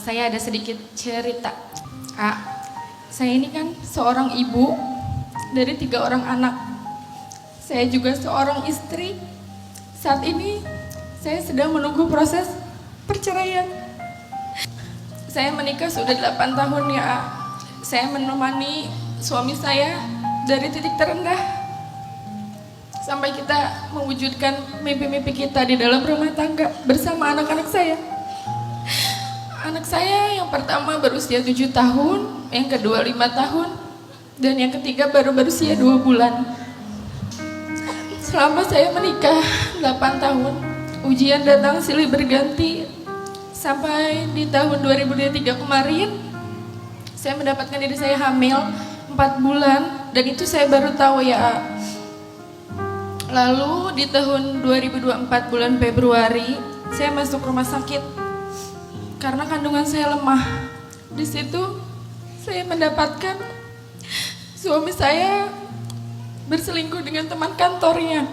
Saya ada sedikit cerita. Saya ini kan seorang ibu dari 3 orang anak. Saya juga seorang istri. Saat ini saya sedang menunggu proses perceraian. Saya menikah sudah 8 tahun ya. Saya menemani suami saya dari titik terendah sampai kita mewujudkan mimpi-mimpi kita di dalam rumah tangga bersama anak-anak saya. Anak saya yang pertama berusia 7 tahun, yang kedua 5 tahun, dan yang ketiga baru berusia 2 bulan. Selama saya menikah 8 tahun, ujian datang silih berganti. Sampai di tahun 2023 kemarin, saya mendapatkan diri saya hamil 4 bulan, dan itu saya baru tahu ya. Lalu di tahun 2024 bulan Februari, saya masuk rumah sakit karena kandungan saya lemah. Di situ saya mendapatkan suami saya berselingkuh dengan teman kantornya.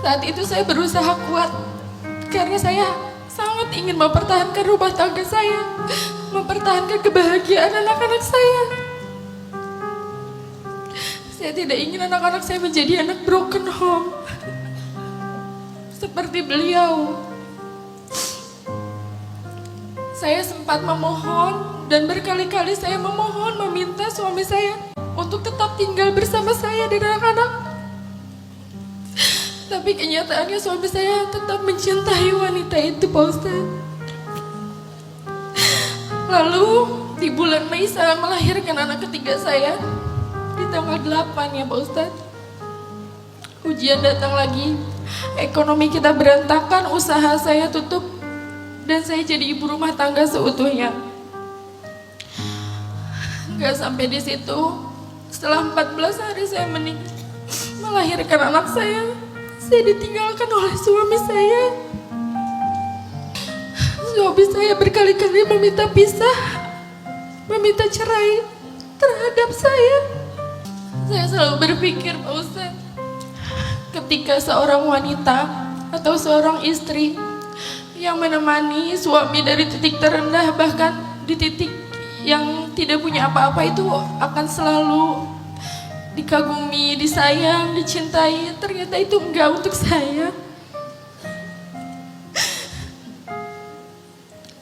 Saat itu saya berusaha kuat karena saya sangat ingin mempertahankan rumah tangga saya, mempertahankan kebahagiaan anak-anak saya. Saya tidak ingin anak-anak saya menjadi anak broken home seperti beliau. Saya sempat memohon dan berkali-kali saya memohon meminta suami saya untuk tetap tinggal bersama saya dan anak-anak. Tapi kenyataannya suami saya tetap mencintai wanita itu, Pak Ustadz. Lalu di bulan Mei saya melahirkan anak ketiga saya di tanggal 8 ya Pak Ustadz. Ujian datang lagi, ekonomi kita berantakan, usaha saya tutup, dan saya jadi ibu rumah tangga seutuhnya. Gak sampai di situ, setelah 14 hari saya melahirkan anak saya ditinggalkan oleh suami saya. Suami saya berkali-kali meminta pisah, meminta cerai terhadap saya. Saya selalu berpikir, Pak Ustadz, ketika seorang wanita atau seorang istri yang menemani suami dari titik terendah, bahkan di titik yang tidak punya apa-apa, itu akan selalu dikagumi, disayang, dicintai. Ternyata itu enggak untuk saya.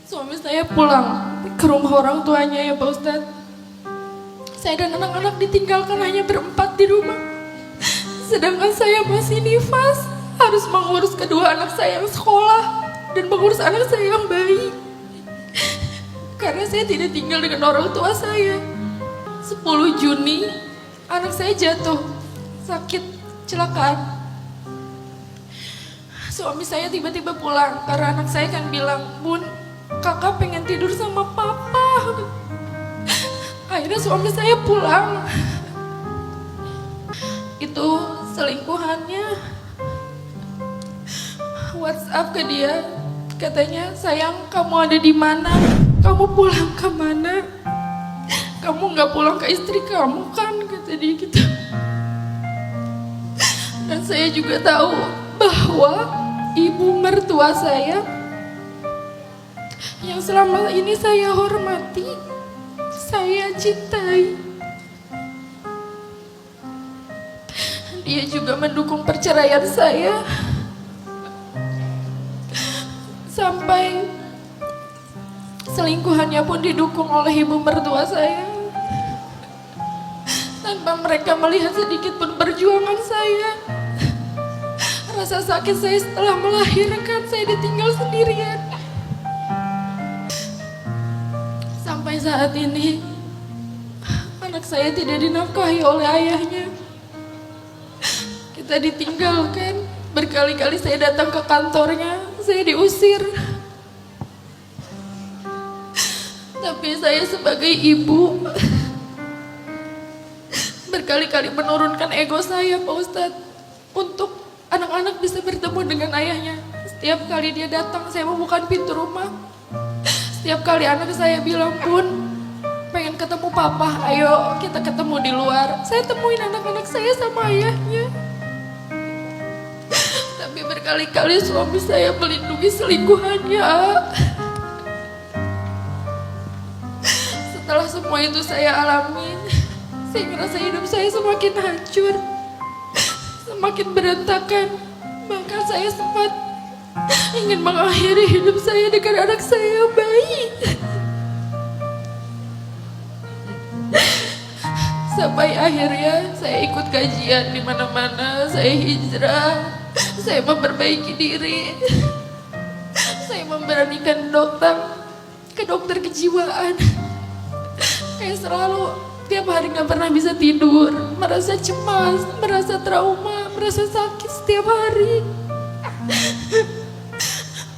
Suami saya pulang ke rumah orang tuanya ya Pak Ustadz. Saya dan anak-anak ditinggalkan hanya berempat di rumah. Sedangkan saya masih nifas, harus mengurus kedua anak saya yang sekolah dan mengurus anak saya yang bayi. Karena saya tidak tinggal dengan orang tua saya. 10 Juni anak saya jatuh sakit kecelakaan. Suami saya tiba-tiba pulang karena anak saya kan bilang, "Bun, kakak pengen tidur sama papa." Akhirnya suami saya pulang. Itu selingkuhannya WhatsApp ke dia, katanya, "Sayang, kamu ada di mana? Kamu pulang ke mana? Kamu nggak pulang ke istri kamu kan?" Kata dia gitu. Dan saya juga tahu bahwa ibu mertua saya yang selama ini saya hormati, saya cintai, dia juga mendukung perceraian saya. Sampai selingkuhannya pun didukung oleh ibu mertua saya. Tanpa mereka melihat sedikit pun perjuangan saya. Rasa sakit saya setelah melahirkan, saya ditinggal sendirian. Sampai saat ini anak saya tidak dinafkahi oleh ayahnya. Kita ditinggalkan. Berkali-kali saya datang ke kantornya, saya diusir. Tapi saya sebagai ibu berkali-kali menurunkan ego saya, Pak Ustadz, untuk anak-anak bisa bertemu dengan ayahnya. Setiap kali dia datang, saya membuka pintu rumah. Setiap kali anak saya bilang, "Bun, pengen ketemu papa, ayo kita ketemu di luar." Saya temuin anak-anak saya sama ayahnya. Tapi berkali-kali suami saya melindungi selingkuhannya. semua itu saya alamin. Saya ngerasa hidup saya semakin hancur, semakin berantakan. Bahkan saya sempat ingin mengakhiri hidup saya dengan anak saya yang bayi. Sampai akhirnya saya ikut kajian di mana-mana, saya hijrah, saya memperbaiki diri, saya memberanikan ke dokter kejiwaan. Kayak selalu tiap hari nggak pernah bisa tidur, merasa cemas, merasa trauma, merasa sakit setiap hari.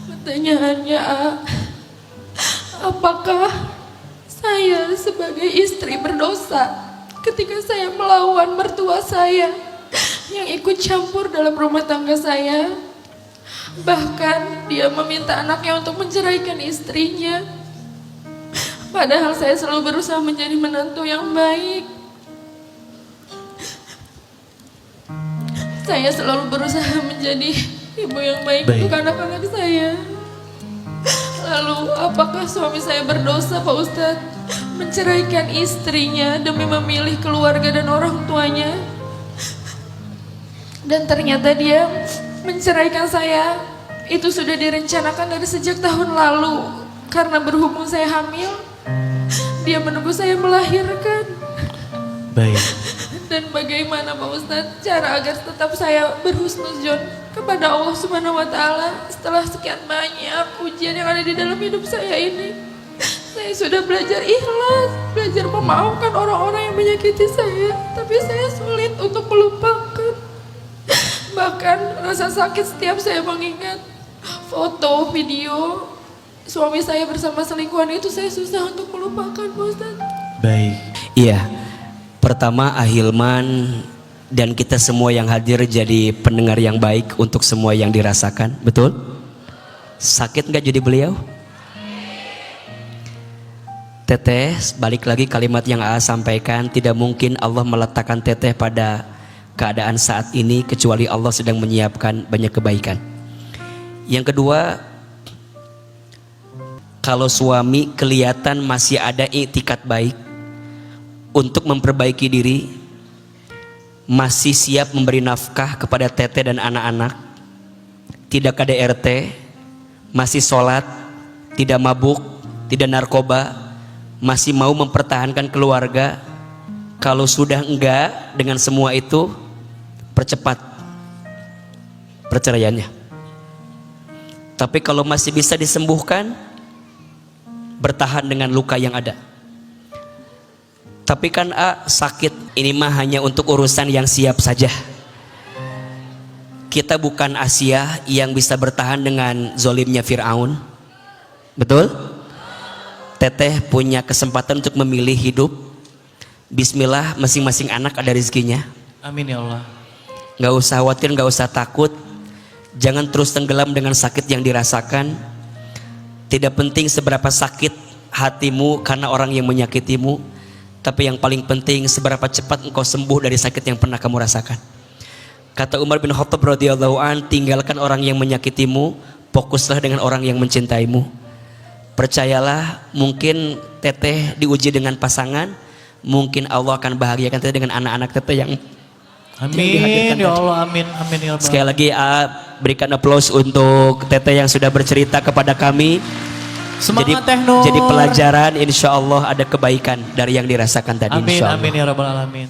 Pertanyaannya, apakah saya sebagai istri berdosa ketika saya melawan mertua saya yang ikut campur dalam rumah tangga saya? Bahkan dia meminta anaknya untuk menceraikan istrinya. Padahal saya selalu berusaha menjadi menantu yang baik. Saya selalu berusaha menjadi ibu yang baik untuk anak-anak saya. Lalu apakah suami saya berdosa, Pak Ustadz, menceraikan istrinya demi memilih keluarga dan orang tuanya? Dan ternyata dia menceraikan saya itu sudah direncanakan dari sejak tahun lalu. Karena berhubung saya hamil, dia menunggu saya melahirkan. Baik. Dan bagaimana Pak Ustadz cara agar tetap saya berhusnuzon kepada Allah Subhanahu wa Ta'ala setelah sekian banyak ujian yang ada di dalam hidup saya ini? Saya sudah belajar ikhlas, belajar memaafkan orang-orang yang menyakiti saya, tapi saya sulit untuk melupakan. Bahkan rasa sakit setiap saya mengingat foto, video suami saya bersama selingkuhan itu, saya susah untuk melupakan, Pak Ustadz. Baik. Iya, pertama Ahilman dan kita semua yang hadir jadi pendengar yang baik untuk semua yang dirasakan, betul? Sakit nggak jadi beliau? Teteh, balik lagi kalimat yang A sampaikan, tidak mungkin Allah meletakkan teteh pada keadaan saat ini kecuali Allah sedang menyiapkan banyak kebaikan. Yang kedua, kalau suami kelihatan masih ada iktikat baik untuk memperbaiki diri, masih siap memberi nafkah kepada teteh dan anak-anak, tidak KDRT, masih sholat, tidak mabuk, tidak narkoba, masih mau mempertahankan keluarga, kalau sudah enggak dengan semua itu, percepat perceraiannya. Tapi kalau masih bisa disembuhkan, bertahan dengan luka yang ada. Tapi kan sakit ini mah hanya untuk urusan yang siap saja. Kita bukan Asia yang bisa bertahan dengan zolimnya Fir'aun. Betul? Teteh punya kesempatan untuk memilih hidup. Bismillah, masing-masing anak ada rezekinya. Amin ya Allah. Gak usah khawatir, gak usah takut. Jangan terus tenggelam dengan sakit yang dirasakan. Tidak penting seberapa sakit hatimu karena orang yang menyakitimu, tapi yang paling penting seberapa cepat engkau sembuh dari sakit yang pernah kamu rasakan. Kata Umar bin Khattab radhiyallahu an, tinggalkan orang yang menyakitimu, fokuslah dengan orang yang mencintaimu. Percayalah, mungkin teteh diuji dengan pasangan, mungkin Allah akan bahagiakan teteh dengan anak-anak teteh yang amin ya Allah, amin amin ya Allah. Sekali lagi berikan aplaus untuk teteh yang sudah bercerita kepada kami. Semangat Teh Nur. Jadi pelajaran, insya Allah ada kebaikan dari yang dirasakan tadi. Amin insya Allah. amin ya Rabbal Alamin.